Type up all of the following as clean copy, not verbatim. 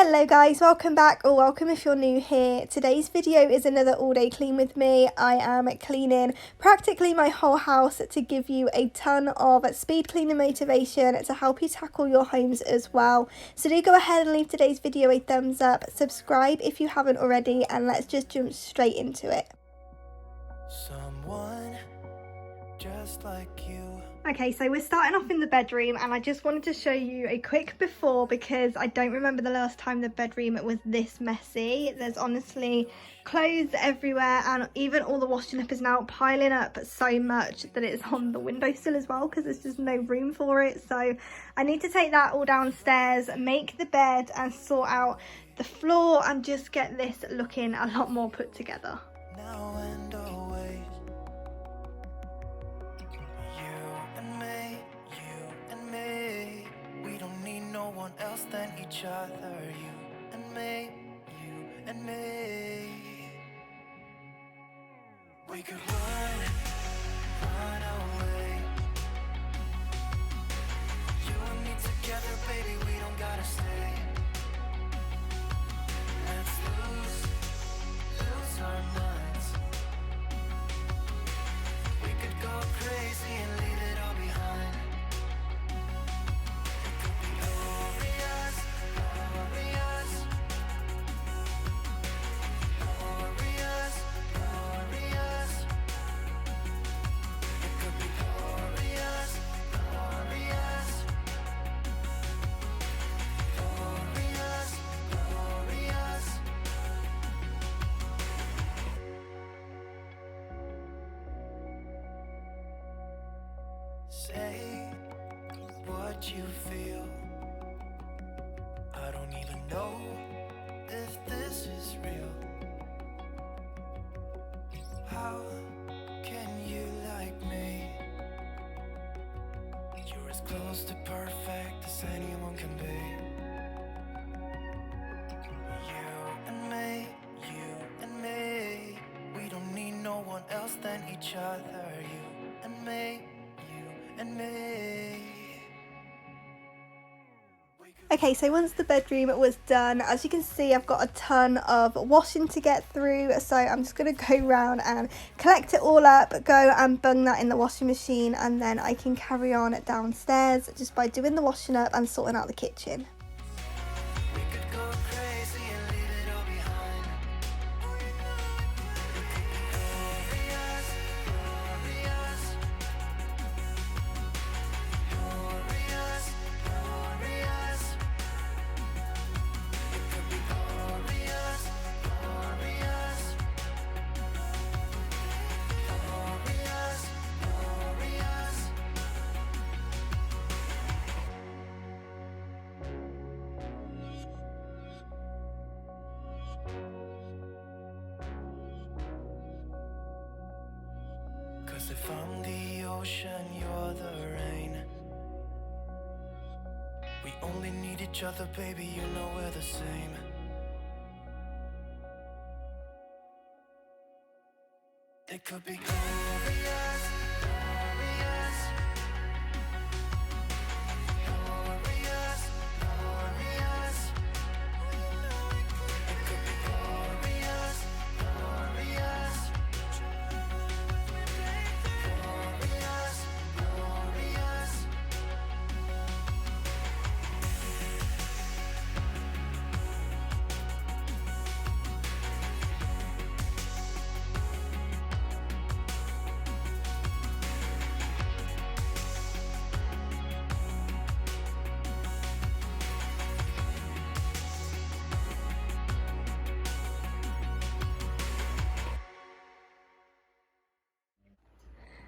Hello guys, welcome back, or welcome if you're new here. Today's video is another all day clean with me. I am cleaning practically my whole house to give you a ton of speed cleaning motivation to help you tackle your homes as well. So do go ahead and leave today's video a thumbs up, subscribe if you haven't already, and let's just jump straight into it. Someone just like you. Okay, so we're starting off in the bedroom, and I just wanted to show you a quick before because I don't remember the last time the bedroom was this messy. There's honestly clothes everywhere, and even all the washing up is now piling up so much that it's on the windowsill as well because there's just no room for it. So I need to take that all downstairs, make the bed and sort out the floor and just get this looking a lot more put together. Now and always. No one else than each other. You and me, you and me. We could run away. You and me together, baby, we don't gotta stay. Let's lose our minds. We could go crazy and leave it all behind. Say what you feel. I don't even know if this is real. How can you like me? You're as close to perfect as anyone can be. You and me. We don't need no one else than each other. You and me. And me. Okay, so once the bedroom was done, as you can see, I've got a ton of washing to get through, so I'm just going to go around and collect it all up, go and bung that in the washing machine, and then I can carry on downstairs just by doing the washing up and sorting out the kitchen. Cause if I'm the ocean, you're the rain. We only need each other, baby, you know we're the same. It could be glorious.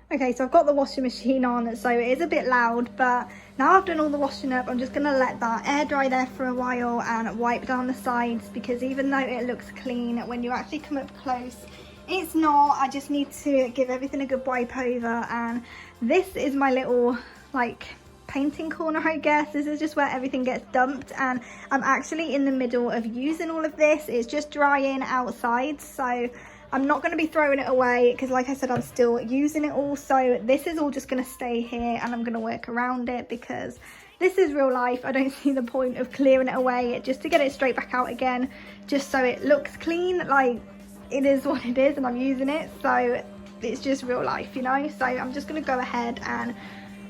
Okay, so I've got the washing machine on, so it is a bit loud, but now I've done all the washing up, I'm just going to let that air dry there for a while and wipe down the sides, because even though it looks clean, when you actually come up close, it's not. I just need to give everything a good wipe over, and this is my little, like, painting corner, I guess. This is just where everything gets dumped, and I'm actually in the middle of using all of this. It's just drying outside, so I'm not going to be throwing it away because, like I said, I'm still using it all. So this is all just going to stay here, and I'm going to work around it because this is real life. I don't see the point of clearing it away just to get it straight back out again, just so it looks clean. Like, it is what it is and I'm using it, so it's just real life, you know. So I'm just going to go ahead and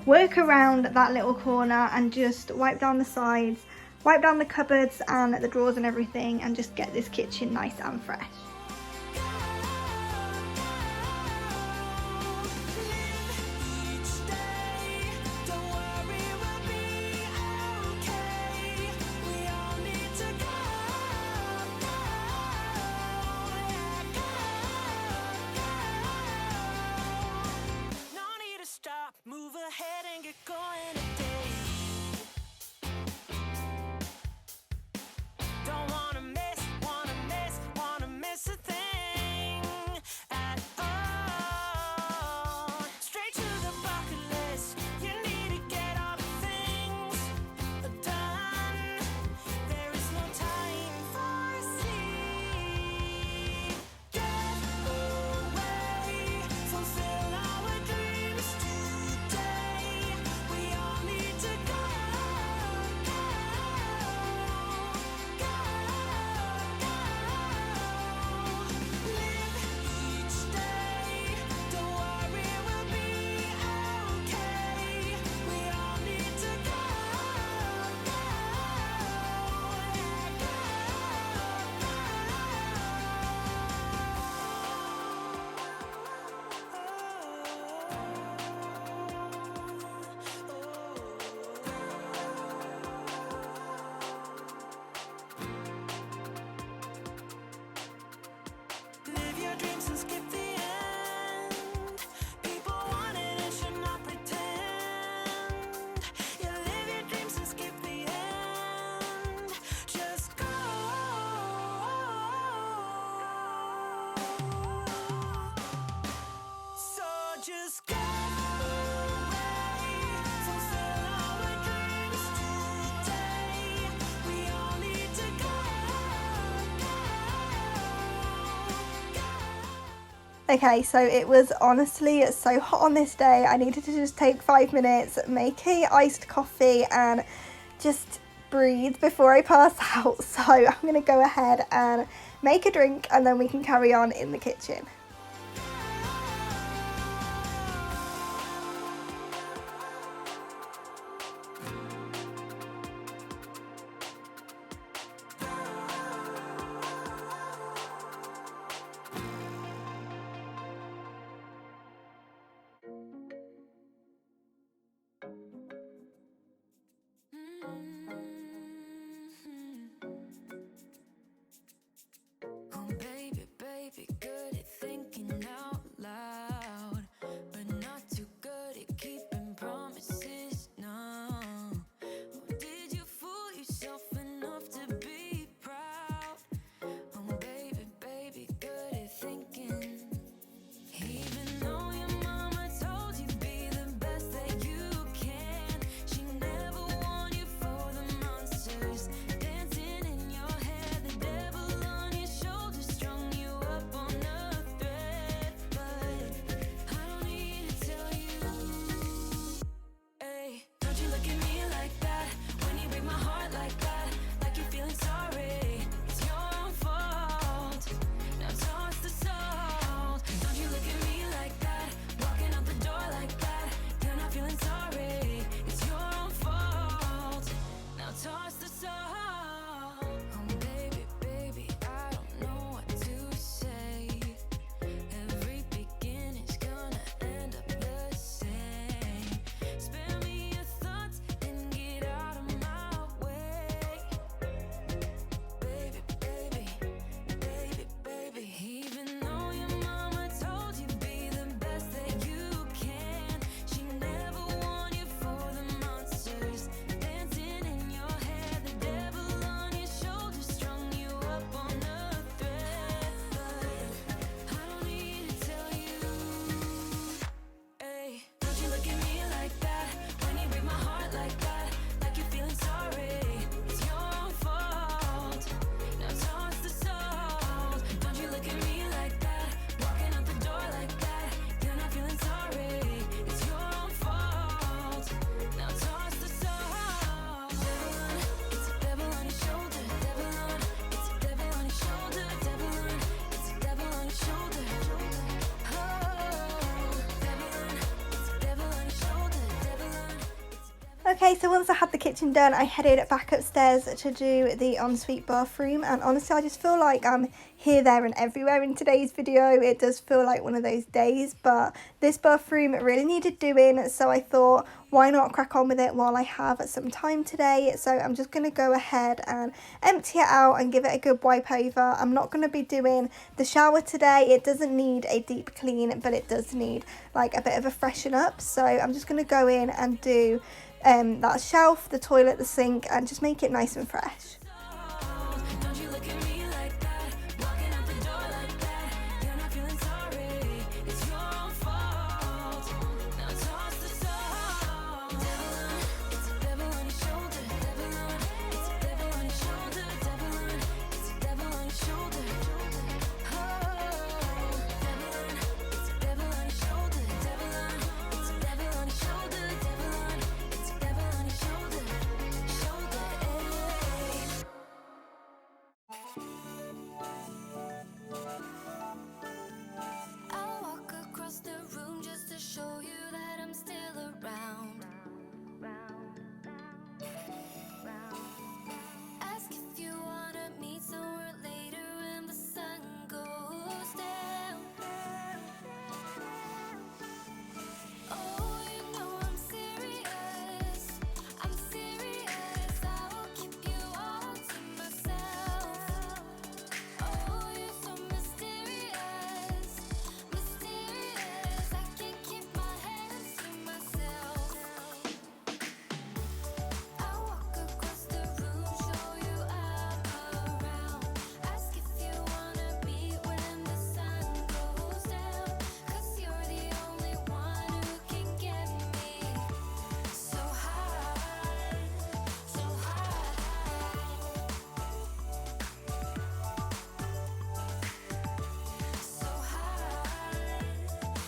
work around that little corner and just wipe down the sides, wipe down the cupboards and the drawers and everything, and just get this kitchen nice and fresh. Move ahead and get going today. Don't wanna miss a thing at all. Straight to the bucket list. You need to get all the things done. There is no time for sleep. Get away, fulfill our dreams today. We all need to go, go, go, go. Live each day. Don't worry, we'll be okay. We all need to go, go, live your dreams and skip the end. People want it and should not pretend. You live your dreams and skip the end. Just go. So just go away, fulfill our dreams today. We all need to go, go, go. Okay, so it was honestly so hot on this day. I needed to just take 5 minutes, make a iced coffee and just breathe before I pass out. So I'm gonna go ahead and make a drink and then we can carry on in the kitchen. Oh, baby, baby, good at thinking. Okay, so once I had the kitchen done, I headed back upstairs to do the ensuite bathroom, and honestly I just feel like I'm here, there and everywhere in today's video. It does feel like one of those days, but this bathroom really needed doing, so I thought why not crack on with it while I have some time today. So I'm just going to go ahead and empty it out and give it a good wipe over. I'm not going to be doing the shower today. It doesn't need a deep clean, but it does need like a bit of a freshen up, so I'm just going to go in and do that shelf, the toilet, the sink, and just make it nice and fresh. Don't you look at me like that, walking out the door like that. You're not feeling sorry, it's your own fault. Now toss the soul. It's a devil on your shoulder, devil on. It's a devil on your shoulder, devil on. It's a devil on your shoulder. Oh, devil on. It's a devil on your shoulder, devil on. It's a devil on your shoulder, devil on. It's a devil on your shoulder, shoulder. I'll walk across the room just to show you that I'm still around. Ask if you wanna meet somewhere later when the sun goes down. Oh, you know I'm serious. I'm serious. I will keep you all to myself. Oh, you're so mysterious, mysterious. I can't keep my hands to myself. I'll walk across the room, show you I'm around. Ask if you wanna meet when the sun goes down. 'Cause you're the only one who can get me so high, so high. So high,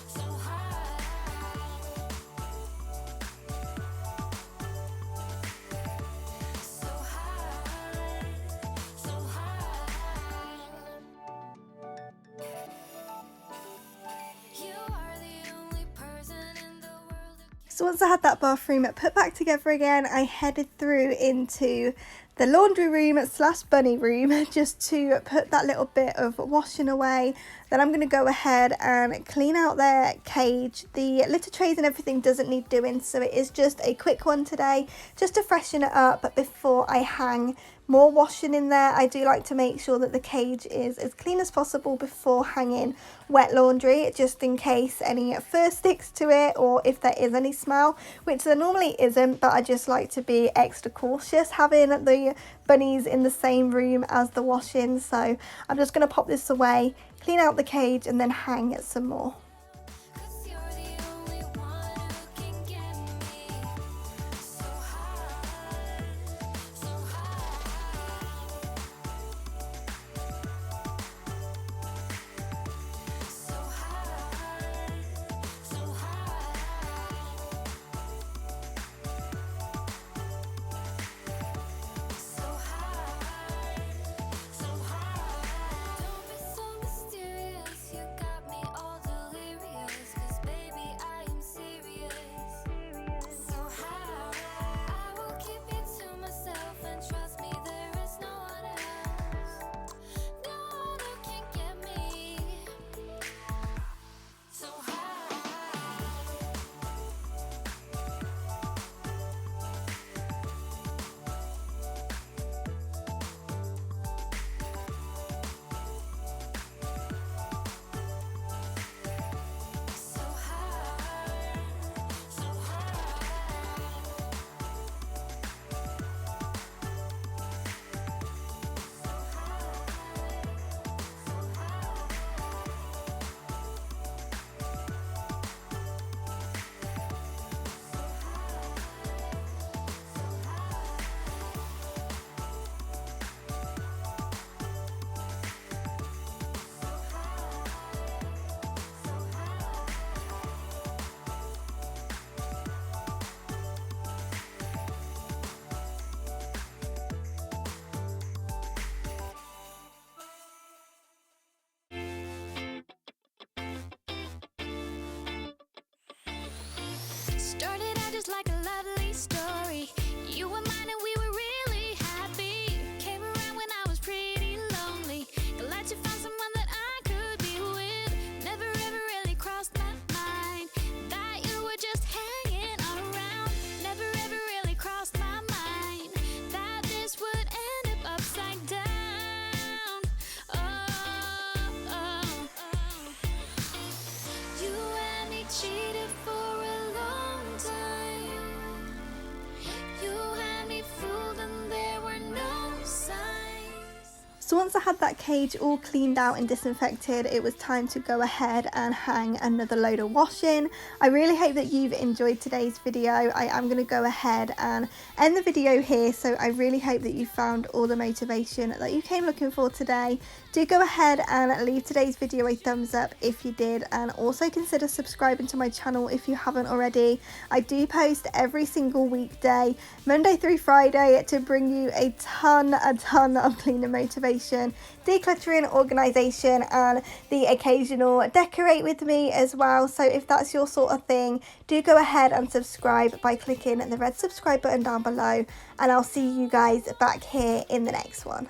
so high. So high, so high. You are the only person in the world who So once I had that bathroom put back together again, I headed through into the laundry room slash bunny room just to put that little bit of washing away. Then I'm going to go ahead and clean out their cage. The litter trays and everything doesn't need doing, so it is just a quick one today just to freshen it up before I hang more washing in there. I do like to make sure that the cage is as clean as possible before hanging wet laundry, just in case any fur sticks to it or if there is any smell, which there normally isn't, but I just like to be extra cautious having the bunnies in the same room as the washing. So I'm just going to pop this away, clean out the cage, and then hang some more. 'Cause you're the only one who can get me so high, so high. So high, so high. So high, so high. Don't be so mysterious, you got me all delirious. So once I had that cage all cleaned out and disinfected, it was time to go ahead and hang another load of washing. I really hope that you've enjoyed today's video. I am going to go ahead and end the video here, so I really hope that you found all the motivation that you came looking for today. Do go ahead and leave today's video a thumbs up if you did, and also consider subscribing to my channel if you haven't already. I do post every single weekday, Monday through Friday, to bring you a ton of cleaning motivation, decluttering, organisation, and the occasional decorate with me as well. So if that's your sort of thing, do go ahead and subscribe by clicking the red subscribe button down below, and I'll see you guys back here in the next one.